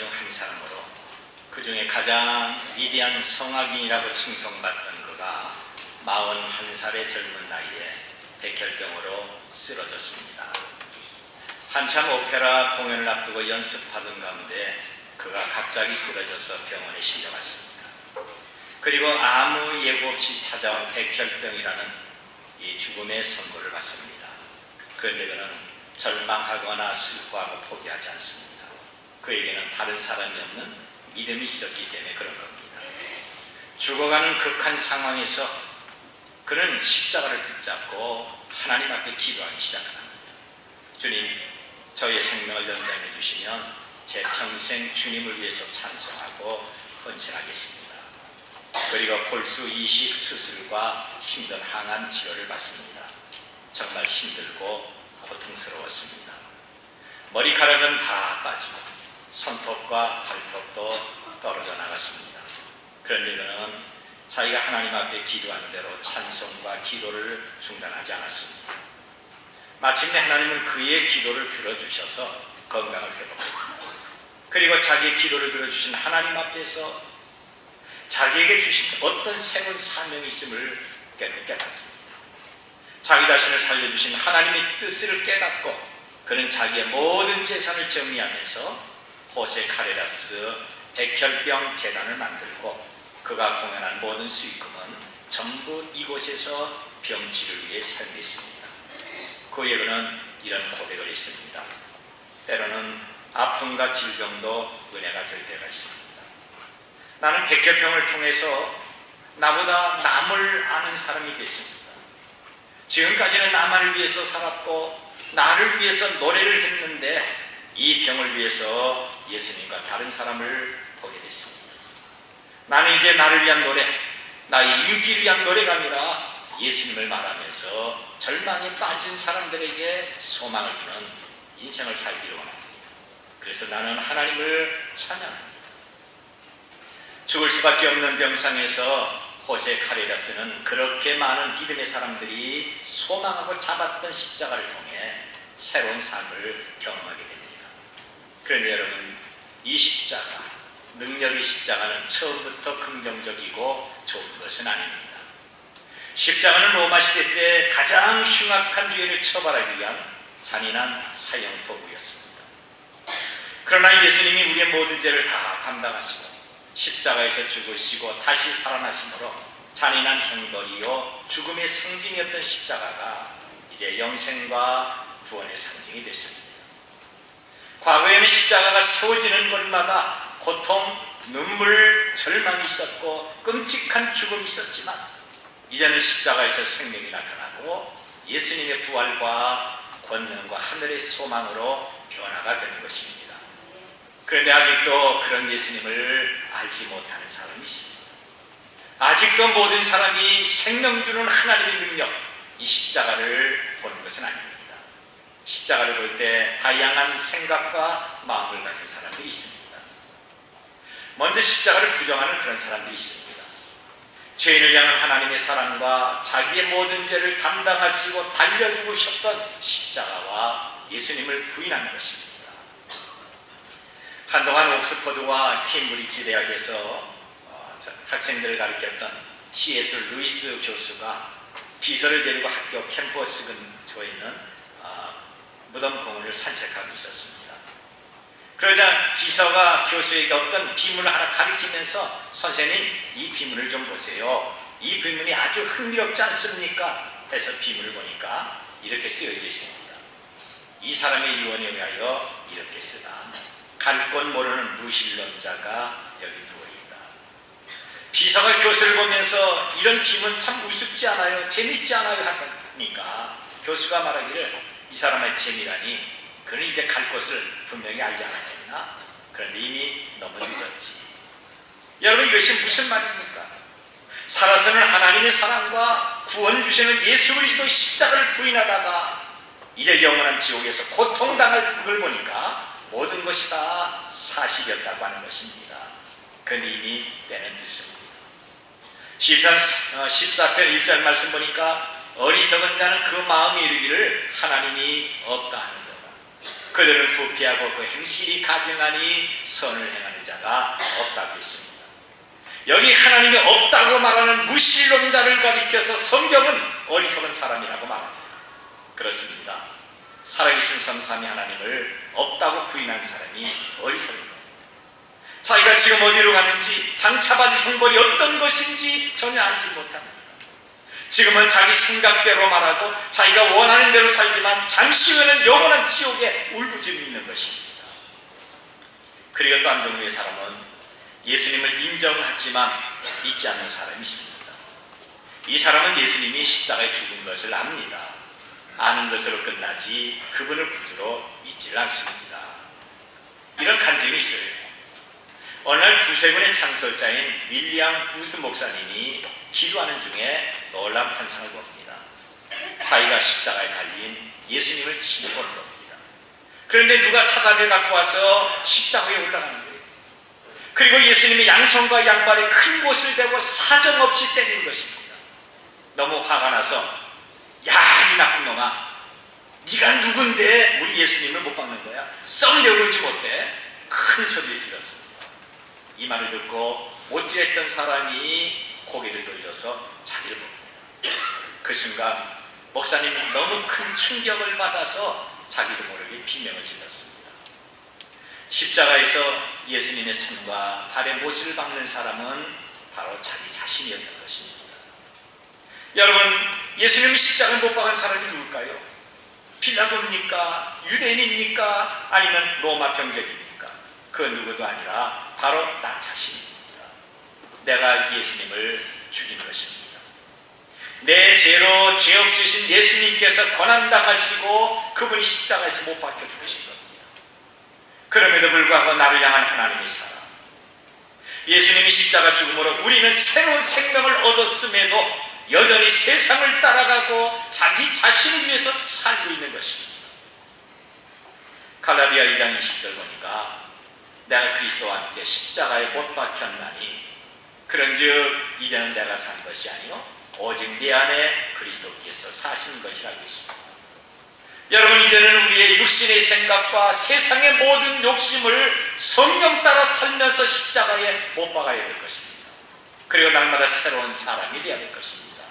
중 한 사람으로 그 중에 가장 위대한 성악인이라고 칭송받던 그가 41살의 젊은 나이에 백혈병으로 쓰러졌습니다. 한참 오페라 공연을 앞두고 연습하던 가운데 그가 갑자기 쓰러져서 병원에 실려갔습니다. 그리고 아무 예고 없이 찾아온 백혈병이라는 이 죽음의 선고를 받습니다. 그런데 그는 절망하거나 슬퍼하고 포기하지 않습니다. 그에게는 다른 사람이 없는 믿음이 있었기 때문에 그런 겁니다. 죽어가는 극한 상황에서 그는 십자가를 붙잡고 하나님 앞에 기도하기 시작합니다. 주님, 저의 생명을 연장해 주시면 제 평생 주님을 위해서 찬송하고 헌신하겠습니다. 그리고 골수 이식 수술과 힘든 항암 치료를 받습니다. 정말 힘들고 고통스러웠습니다. 머리카락은 다 빠지고 손톱과 발톱도 떨어져 나갔습니다. 그런데 그는 자기가 하나님 앞에 기도한 대로 찬송과 기도를 중단하지 않았습니다. 마침내 하나님은 그의 기도를 들어주셔서 건강을 회복합니다. 그리고 자기의 기도를 들어주신 하나님 앞에서 자기에게 주신 어떤 새로운 사명이 있음을 깨닫습니다. 자기 자신을 살려주신 하나님의 뜻을 깨닫고 그는 자기의 모든 재산을 정리하면서 호세 카레라스 백혈병 재단을 만들고 그가 공연한 모든 수익금은 전부 이곳에서 병치를 위해 사용했습니다. 그에 그는 이런 고백을 했습니다. 때로는 아픔과 질병도 은혜가 될 때가 있습니다. 나는 백혈병을 통해서 나보다 남을 아는 사람이 됐습니다. 지금까지는 나만을 위해서 살았고 나를 위해서 노래를 했는데 이 병을 위해서 예수님과 다른 사람을 보게 됐습니다. 나는 이제 나를 위한 노래, 나의 인기를 위한 노래가 아니라 예수님을 말하면서 절망에 빠진 사람들에게 소망을 주는 인생을 살기를 원합니다. 그래서 나는 하나님을 찬양합니다. 죽을 수밖에 없는 병상에서 호세 카레라스는 그렇게 많은 믿음의 사람들이 소망하고 잡았던 십자가를 통해 새로운 삶을 경험하게 됩니다. 그런데 여러분, 이 십자가, 능력의 십자가는 처음부터 긍정적이고 좋은 것은 아닙니다. 십자가는 로마 시대 때 가장 흉악한 죄를 처벌하기 위한 잔인한 사형 도구였습니다. 그러나 예수님이 우리의 모든 죄를 다 담당하시고 십자가에서 죽으시고 다시 살아나심으로 잔인한 형벌이요 죽음의 상징이었던 십자가가 이제 영생과 구원의 상징이 됐습니다. 과거에는 십자가가 세워지는 곳마다 고통, 눈물, 절망이 있었고 끔찍한 죽음이 있었지만 이제는 십자가에서 생명이 나타나고 예수님의 부활과 권능과 하늘의 소망으로 변화가 되는 것입니다. 그런데 아직도 그런 예수님을 알지 못하는 사람이 있습니다. 아직도 모든 사람이 생명 주는 하나님의 능력, 이 십자가를 보는 것은 아닙니다. 십자가를 볼 때 다양한 생각과 마음을 가진 사람들이 있습니다. 먼저 십자가를 부정하는 그런 사람들이 있습니다. 죄인을 향한 하나님의 사랑과 자기의 모든 죄를 담당하시고 달려 죽으셨던 십자가와 예수님을 부인하는 것입니다. 한동안 옥스퍼드와 케임브리지 대학에서 학생들을 가르쳤던 C.S. 루이스 교수가 비서를 데리고 학교 캠퍼스 근처에 있는 무덤 공원을 산책하고 있었습니다. 그러자 비서가 교수에게 어떤 비문을 하나 가리키면서 선생님, 이 비문을 좀 보세요. 이 비문이 아주 흥미롭지 않습니까? 해서 비문을 보니까 이렇게 쓰여져 있습니다. 이 사람의 유언에 의하여 이렇게 쓰다. 갈 곳 모르는 무신론자가 여기 누워있다. 비서가 교수를 보면서 이런 비문 참 우습지 않아요? 재밌지 않아요? 하니까 교수가 말하기를 이 사람의 재미라니 그는 이제 갈 곳을 분명히 알지 않았겠나? 그런데 이미 너무 늦었지. 여러분, 이것이 무슨 말입니까? 살아서는 하나님의 사랑과 구원 주시는 예수 그리스도의 십자가를 부인하다가 이제 영원한 지옥에서 고통당할 걸 보니까 모든 것이 다 사실이었다고 하는 것입니다. 그런데 이미 때는 늦습니다. 시편 14편 1절 말씀 보니까 어리석은 자는 그 마음에 이르기를 하나님이 없다 하는도다. 그들은 부패하고 그 행실이 가증하니 선을 행하는 자가 없다고 했습니다. 여기 하나님이 없다고 말하는 무신론자를 가리켜서 성경은 어리석은 사람이라고 말합니다. 그렇습니다. 살아계신 성삼위 하나님을 없다고 부인한 사람이 어리석은 겁니다. 자기가 지금 어디로 가는지, 장차받을 형벌이 어떤 것인지 전혀 알지 못합니다. 지금은 자기 생각대로 말하고 자기가 원하는 대로 살지만 잠시 후에는 영원한 지옥에 울부짖고 있는 것입니다. 그리고 또 한 종류의 사람은 예수님을 인정하지만 믿지 않는 사람이 있습니다. 이 사람은 예수님이 십자가에 죽은 것을 압니다. 아는 것으로 끝나지 그분을 구주로 믿지를 않습니다. 이런 간증이 있어요. 어느 날 구세군의 창설자인 윌리엄 부스 목사님이 기도하는 중에 놀라운 환상을 봅니다. 자기가 십자가에 달린 예수님을 치고 본 겁니다. 그런데 누가 사다리를 갖고 와서 십자가에 올라가는 거예요. 그리고 예수님이 양손과 양발에 큰 못을 대고 사정없이 때린 것입니다. 너무 화가 나서 야, 이 나쁜 놈아, 네가 누군데 우리 예수님을 못 박는 거야? 썩 내려오지 못해? 큰 소리를 질렀습니다. 이 말을 듣고 못질했던 사람이 고개를 돌려서 자기를 봅니다. 그 순간 목사님이 너무 큰 충격을 받아서 자기도 모르게 비명을 질렀습니다. 십자가에서 예수님의 손과 발에 못을 박는 사람은 바로 자기 자신이었던 것입니다. 여러분, 예수님이 십자가에 못 박은 사람이 누굴까요? 빌라도입니까? 유대인입니까? 아니면 로마 병적입니까? 그 누구도 아니라 바로 나 자신입니다. 내가 예수님을 죽인 것입니다. 내 죄로 죄 없으신 예수님께서 고난당하시고 그분이 십자가에서 못 박혀 죽으신 겁니다. 그럼에도 불구하고 나를 향한 하나님의 사랑, 예수님이 십자가 죽음으로 우리는 새로운 생명을 얻었음에도 여전히 세상을 따라가고 자기 자신을 위해서 살고 있는 것입니다. 갈라디아 2장 20절 보니까 내가 그리스도와 함께 십자가에 못 박혔나니 그런즉 이제는 내가 산 것이 아니요 오직 내 안에 그리스도께서 사신 것이라고 했습니다. 여러분, 이제는 우리의 육신의 생각과 세상의 모든 욕심을 성령 따라 살면서 십자가에 못 박아야 될 것입니다. 그리고 날마다 새로운 사람이 되어야 될 것입니다.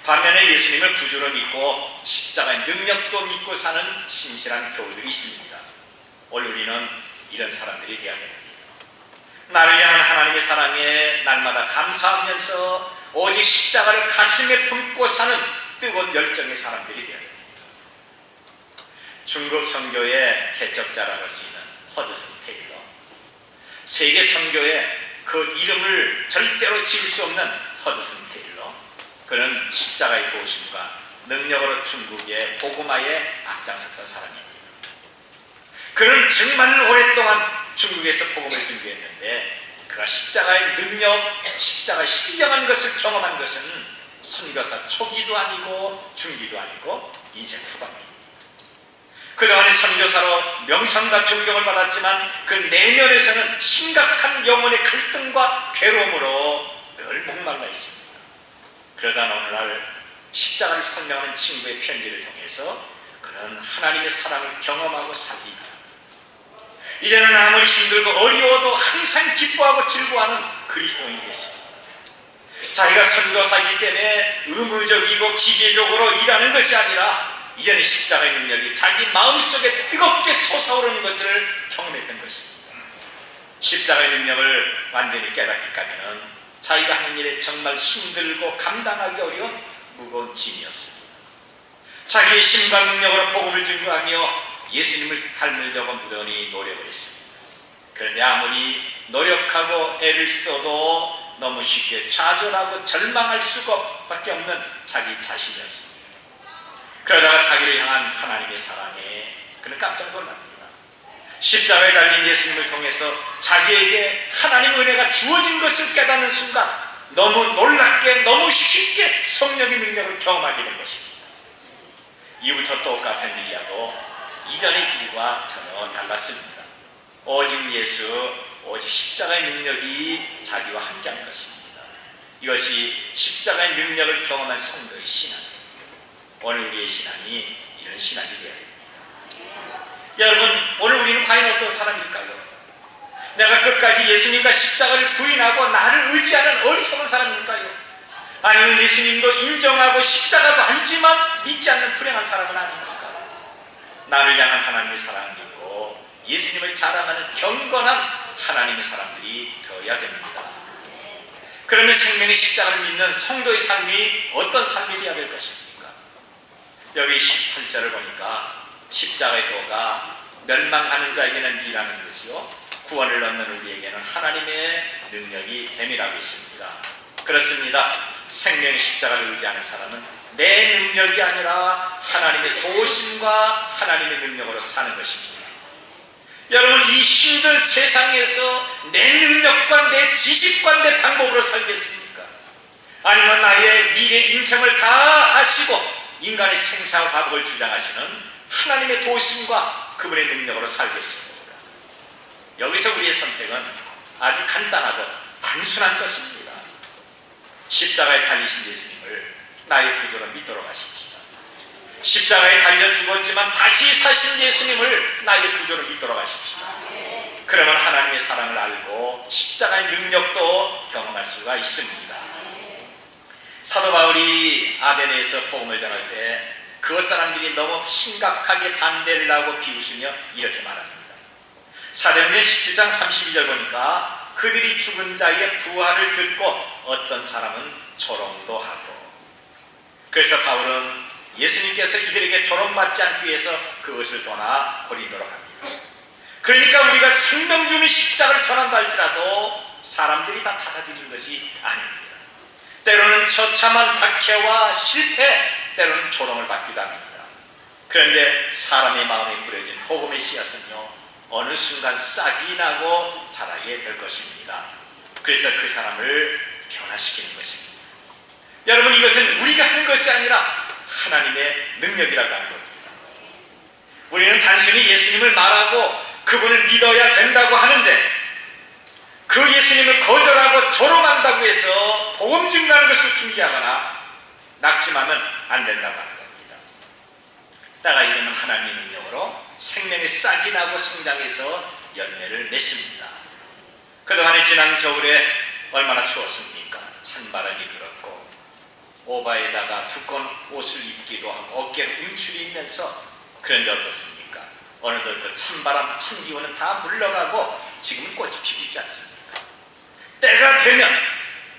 반면에 예수님을 구주로 믿고 십자가의 능력도 믿고 사는 신실한 교우들이 있습니다. 오늘 우리는 이런 사람들이 되어야 됩니다. 나를 향한 하나님의 사랑에 날마다 감사하면서 오직 십자가를 가슴에 품고 사는 뜨거운 열정의 사람들이 되어야 됩니다. 중국 선교의 개척자라고 할 수 있는 허드슨 테일러, 세계 선교의 그 이름을 절대로 지울 수 없는 허드슨 테일러, 그는 십자가의 도우심과 능력으로 중국의 복음화에 앞장섰던 사람입니다. 그는 정말 오랫동안 중국에서 복음을 증거했는데 그가 십자가의 능력, 십자가의 신령한 것을 경험한 것은 선교사 초기도 아니고 중기도 아니고 인생 후반기입니다. 그동안의 선교사로 명성과 존경을 받았지만 그 내면에서는 심각한 영혼의 갈등과 괴로움으로 늘 목말라 있습니다. 그러다 어느 날 십자가를 설명하는 친구의 편지를 통해서 그는 하나님의 사랑을 경험하고 살기 바랍니다. 이제는 아무리 힘들고 어려워도 항상 기뻐하고 즐거워하는 그리스도인이 됐습니다. 자기가 선교사이기 때문에 의무적이고 기계적으로 일하는 것이 아니라 이제는 십자가의 능력이 자기 마음속에 뜨겁게 솟아오르는 것을 경험했던 것입니다. 십자가의 능력을 완전히 깨닫기까지는 자기가 하는 일에 정말 힘들고 감당하기 어려운 무거운 짐이었습니다. 자기의 힘과 능력으로 복음을 증거하며 예수님을 닮으려고 무던히 노력을 했습니다. 그런데 아무리 노력하고 애를 써도 너무 쉽게 좌절하고 절망할 수밖에 없는 자기 자신이었습니다. 그러다가 자기를 향한 하나님의 사랑에 그는 깜짝 놀랍니다. 십자가에 달린 예수님을 통해서 자기에게 하나님의 은혜가 주어진 것을 깨닫는 순간 너무 놀랍게 너무 쉽게 성령의 능력을 경험하게 된 것입니다. 이후부터 똑같은 일이야도 이전의 일과 전혀 달랐습니다. 오직 예수, 오직 십자가의 능력이 자기와 함께한 것입니다. 이것이 십자가의 능력을 경험한 성도의 신앙입니다. 오늘 우리의 신앙이 이런 신앙이 되어야 됩니다. 여러분, 오늘 우리는 과연 어떤 사람일까요? 내가 끝까지 예수님과 십자가를 부인하고 나를 의지하는 어리석은 사람일까요? 아니면 예수님도 인정하고 십자가도 알지만 믿지 않는 불행한 사람은 아닙니까? 나를 향한 하나님의 사랑을 믿고 예수님을 자랑하는 경건한 하나님의 사람들이 되어야 됩니다. 그러면 생명의 십자가를 믿는 성도의 삶이 어떤 삶이 되어야 될 것입니까? 여기 18절을 보니까 십자가의 도가 멸망하는 자에게는 미라는 것이요 구원을 얻는 우리에게는 하나님의 능력이 됨이라고 있습니다. 그렇습니다. 생명의 십자가를 의지하는 사람은 내 능력이 아니라 하나님의 도우심과 하나님의 능력으로 사는 것입니다. 여러분, 이 힘든 세상에서 내 능력과 내 지식과 내 방법으로 살겠습니까? 아니면 나의 미래 인생을 다 아시고 인간의 생사와 화복을 주장하시는 하나님의 도우심과 그분의 능력으로 살겠습니까? 여기서 우리의 선택은 아주 간단하고 단순한 것입니다. 십자가에 달리신 예수님을 나의 구주로 믿도록 하십시다. 십자가에 달려 죽었지만 다시 사신 예수님을 나의 구주로 믿도록 하십시다. 그러면 하나님의 사랑을 알고 십자가의 능력도 경험할 수가 있습니다. 사도 바울이 아데네에서 복음을 전할 때 그것 사람들이 너무 심각하게 반대를 하고 비웃으며 이렇게 말합니다. 사도행전 17장 32절 보니까 그들이 죽은 자의 부활을 듣고 어떤 사람은 조롱도 하고, 그래서 바울은 예수님께서 이들에게 조롱받지 않기 위해서 그것을 떠나 고린도로 갑니다. 그러니까 우리가 생명 주는 십자가를 전한다 할지라도 사람들이 다 받아들이는 것이 아닙니다. 때로는 처참한 박해와 실패, 때로는 조롱을 받기도 합니다. 그런데 사람의 마음에 뿌려진 복음의 씨앗은요 어느 순간 싹이 나고 자라게 될 것입니다. 그래서 그 사람을 변화시키는 것입니다. 여러분, 이것은 우리가 하는 것이 아니라 하나님의 능력이라고 하는 겁니다. 우리는 단순히 예수님을 말하고 그분을 믿어야 된다고 하는데 그 예수님을 거절하고 조롱한다고 해서 복음 증가하는 것을 중지하거나 낙심하면 안 된다고 하는 겁니다. 따라 이르면 하나님의 능력으로 생명의 싹이 나고 성장해서 열매를 맺습니다. 그동안에 지난 겨울에 얼마나 추웠습니까? 찬바람이 불었고 오바에다가 두꺼운 옷을 입기도 하고 어깨에 움츠려 있면서, 그런데 어떻습니까? 어느덧 그 찬바람, 찬기운은 다 물러가고 지금은 꽃이 피고 있지 않습니까? 때가 되면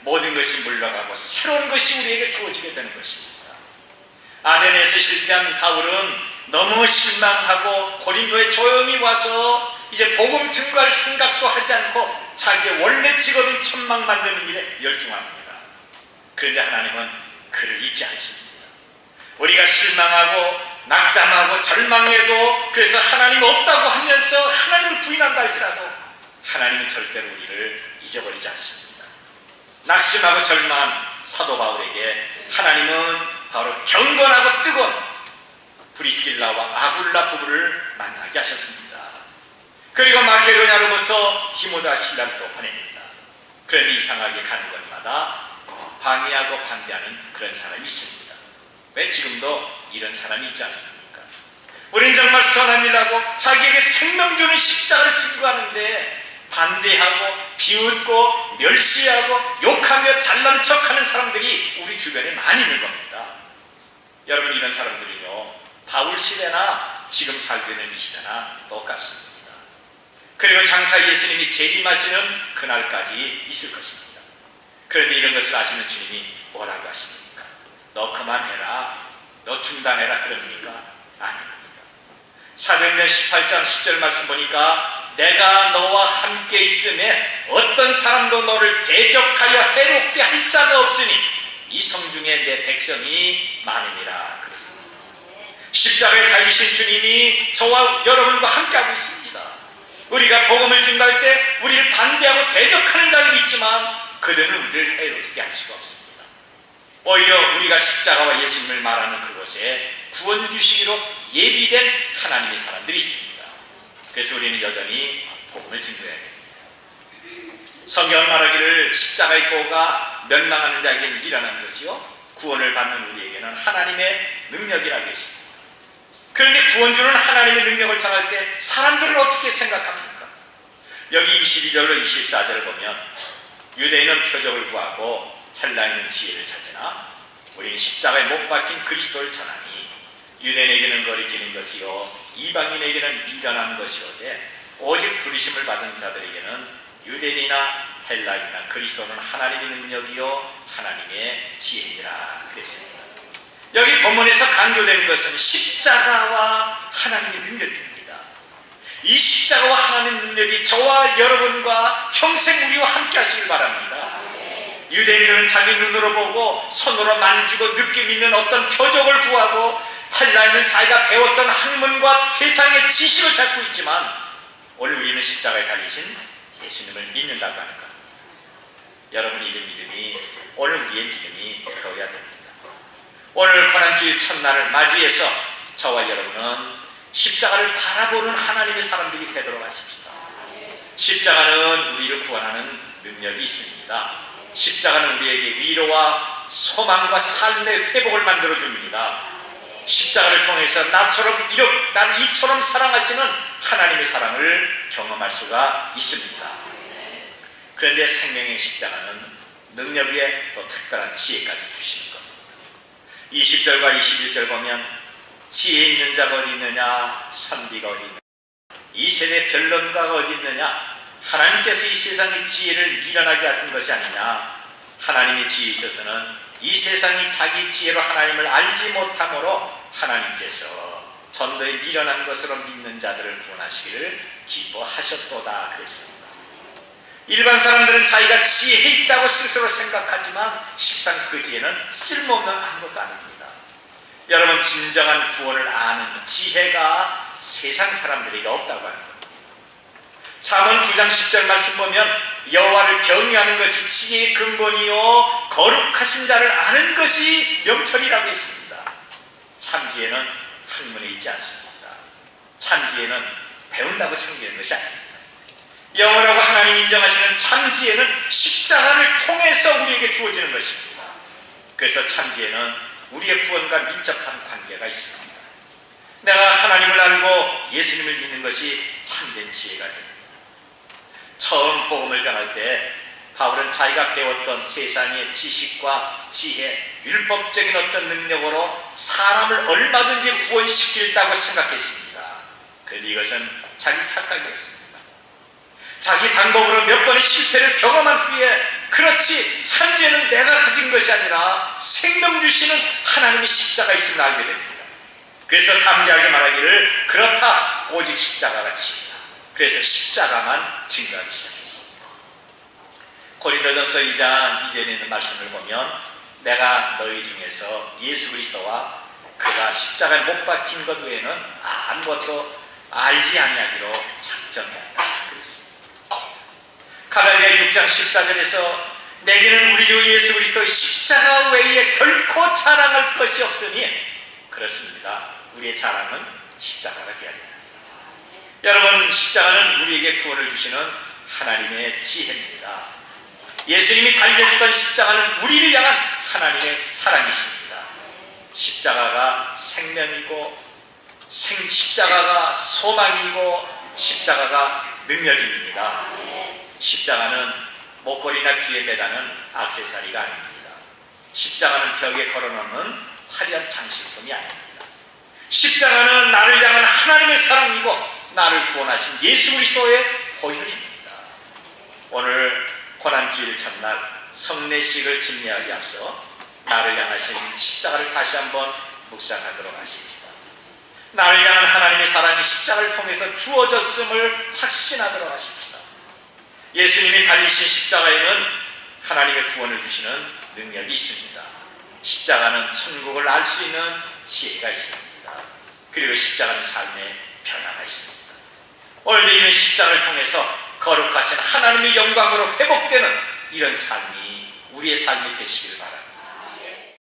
모든 것이 물러가고 새로운 것이 우리에게 주어지게 되는 것입니다. 아덴에서 실패한 바울은 너무 실망하고 고린도에 조용히 와서 이제 복음 증거할 생각도 하지 않고 자기의 원래 직업인 천막 만드는 일에 열중합니다. 그런데 하나님은 그를 잊지 않습니다. 우리가 실망하고 낙담하고 절망해도 그래서 하나님 없다고 하면서 하나님을 부인한다 할지라도 하나님은 절대로 우리를 잊어버리지 않습니다. 낙심하고 절망한 사도 바울에게 하나님은 바로 경건하고 뜨거운 브리스길라와 아굴라 부부를 만나게 하셨습니다. 그리고 마케도냐로부터 디모다 신랑을 또 보냅니다. 그런데 이상하게 가는 곳마다 꼭 방해하고 반대하는 그런 사람이 있습니다. 왜 지금도 이런 사람이 있지 않습니까? 우리는 정말 선한 일하고 자기에게 생명 주는 십자가를 증거하는데 반대하고 비웃고 멸시하고 욕하며 잘난 척하는 사람들이 우리 주변에 많이 있는 겁니다. 여러분, 이런 사람들은요 바울 시대나 지금 살고 있는 이 시대나 똑같습니다. 그리고 장차 예수님이 재림하시는 그날까지 있을 것입니다. 그런데 이런 것을 아시는 주님이 뭐라고 하십니까? 너 그만해라, 너 중단해라 그럽니까? 아닙니다. 사도행전 18장 10절 말씀 보니까 내가 너와 함께 있음에 어떤 사람도 너를 대적하여 해롭게 할 자가 없으니 이 성중에 내 백성이 많으니라 그랬습니다. 십자가에 달리신 주님이 저와 여러분과 함께하고 있습니다. 우리가 복음을 증거할 때 우리를 반대하고 대적하는 자들이 있지만 그들은 우리를 해롭게 할 수가 없습니다. 오히려 우리가 십자가와 예수님을 말하는 그곳에 구원 주시기로 예비된 하나님의 사람들이 있습니다. 그래서 우리는 여전히 복음을 증거해야 됩니다. 성경은 말하기를 십자가의 도가 멸망하는 자에게는 일어나는 것이요 구원을 받는 우리에게는 하나님의 능력이라고 했습니다. 그런데 구원주는 하나님의 능력을 전할 때 사람들은 어떻게 생각합니까? 여기 22절로 24절을 보면 유대인은 표적을 구하고 헬라인은 지혜를 찾으나 우리는 십자가에 못 박힌 그리스도를 전하니 유대인에게는 거리끼는 것이요 이방인에게는 미련한 것이오되 오직 부르심을 받은 자들에게는 유대인이나 헬라인이나 그리스도는 하나님의 능력이요 하나님의 지혜니라 그랬습니다. 여기 본문에서 강조되는 것은 십자가와 하나님의 능력입니다. 이 십자가와 하나님의 능력이 저와 여러분과 평생 우리와 함께 하시길 바랍니다. 유대인들은 자기 눈으로 보고 손으로 만지고 느낌 있는 어떤 표적을 구하고 헬라인은 자기가 배웠던 학문과 세상의 지식을 찾고 있지만 오늘 우리는 십자가에 달리신 예수님을 믿는다고 하는 겁니다. 여러분 이런 믿음이 오늘 우리의 믿음이 되어야 됩니다. 오늘 고난주일 첫날을 맞이해서 저와 여러분은 십자가를 바라보는 하나님의 사람들이 되도록 하십시다. 십자가는 우리를 구원하는 능력이 있습니다. 십자가는 우리에게 위로와 소망과 삶의 회복을 만들어줍니다. 십자가를 통해서 나를 이처럼 사랑하시는 하나님의 사랑을 경험할 수가 있습니다. 그런데 생명의 십자가는 능력 위에 또 특별한 지혜까지 주시는 겁니다. 20절과 21절 보면 지혜 있는 자가 어디 있느냐, 선비가 어디 있느냐, 이 세대 변론가가 어디 있느냐, 하나님께서 이 세상의 지혜를 미련하게 하신 것이 아니냐, 하나님의 지혜에 있어서는 이 세상이 자기 지혜로 하나님을 알지 못함으로 하나님께서 전도에 미련한 것으로 믿는 자들을 구원하시기를 기뻐하셨도다 그랬습니다. 일반 사람들은 자기가 지혜 있다고 스스로 생각하지만 실상 그 지혜는 쓸모없는 아무것도 아닙니다. 여러분 진정한 구원을 아는 지혜가 세상 사람들에게 없다고 하는 겁니다. 잠언 9장 10절 말씀 보면 여호와를 경외하는 것이 지혜의 근본이요 거룩하신 자를 아는 것이 명철이라고 했습니다. 참 지혜는 학문에 있지 않습니다. 참 지혜는 배운다고 생기는 것이 아닙니다. 영원하고 하나님 인정하시는 참 지혜는 십자가를 통해서 우리에게 주어지는 것입니다. 그래서 참 지혜는 우리의 구원과 밀접한 관계가 있습니다. 내가 하나님을 알고 예수님을 믿는 것이 참된 지혜가 됩니다. 처음 복음을 전할 때 바울은 자기가 배웠던 세상의 지식과 지혜, 율법적인 어떤 능력으로 사람을 얼마든지 구원시키겠다고 생각했습니다. 그런데 이것은 자기 착각이었습니다. 자기 방법으로 몇 번의 실패를 경험한 후에 그렇지 참지혜는 내가 가진 것이 아니라 생명 주시는 하나님의 십자가 있음을 알게 됩니다. 그래서 담대하게 말하기를 그렇다 오직 십자가가 지혜다. 그래서 십자가만 증거하기 시작했습니다. 고린도전서 2장 2절에 있는 말씀을 보면 내가 너희 중에서 예수 그리스도와 그가 십자가에 못 박힌 것 외에는 아무것도 알지 아니하기로 작정했다 그랬습니다. 갈라디아 6장 14절에서 내게는 우리 주 예수 그리스도의 십자가 외에 결코 자랑할 것이 없으니 그렇습니다. 우리의 자랑은 십자가가 되어야 됩니다. 여러분 십자가는 우리에게 구원을 주시는 하나님의 지혜입니다. 예수님이 달려졌던 십자가는 우리를 향한 하나님의 사랑이십니다. 십자가가 생명이고 십자가가 소망이고 십자가가 능력입니다. 십자가는 목걸이나 귀에 매다는 액세서리가 아닙니다. 십자가는 벽에 걸어놓는 화려한 장식품이 아닙니다. 십자가는 나를 향한 하나님의 사랑이고 나를 구원하신 예수 그리스도의 보혈입니다. 오늘 고난주일 첫날 성례식을 집례하기 앞서 나를 향하신 십자가를 다시 한번 묵상하도록 하십시다. 나를 향한 하나님의 사랑이 십자가를 통해서 주어졌음을 확신하도록 하십시다. 예수님이 달리신 십자가에는 하나님의 구원을 주시는 능력이 있습니다. 십자가는 천국을 알 수 있는 지혜가 있습니다. 그리고 십자가는 삶의 변화가 있습니다. 오늘도 이런 십자가를 통해서 거룩하신 하나님의 영광으로 회복되는 이런 삶이 우리의 삶이 되시기를 바랍니다.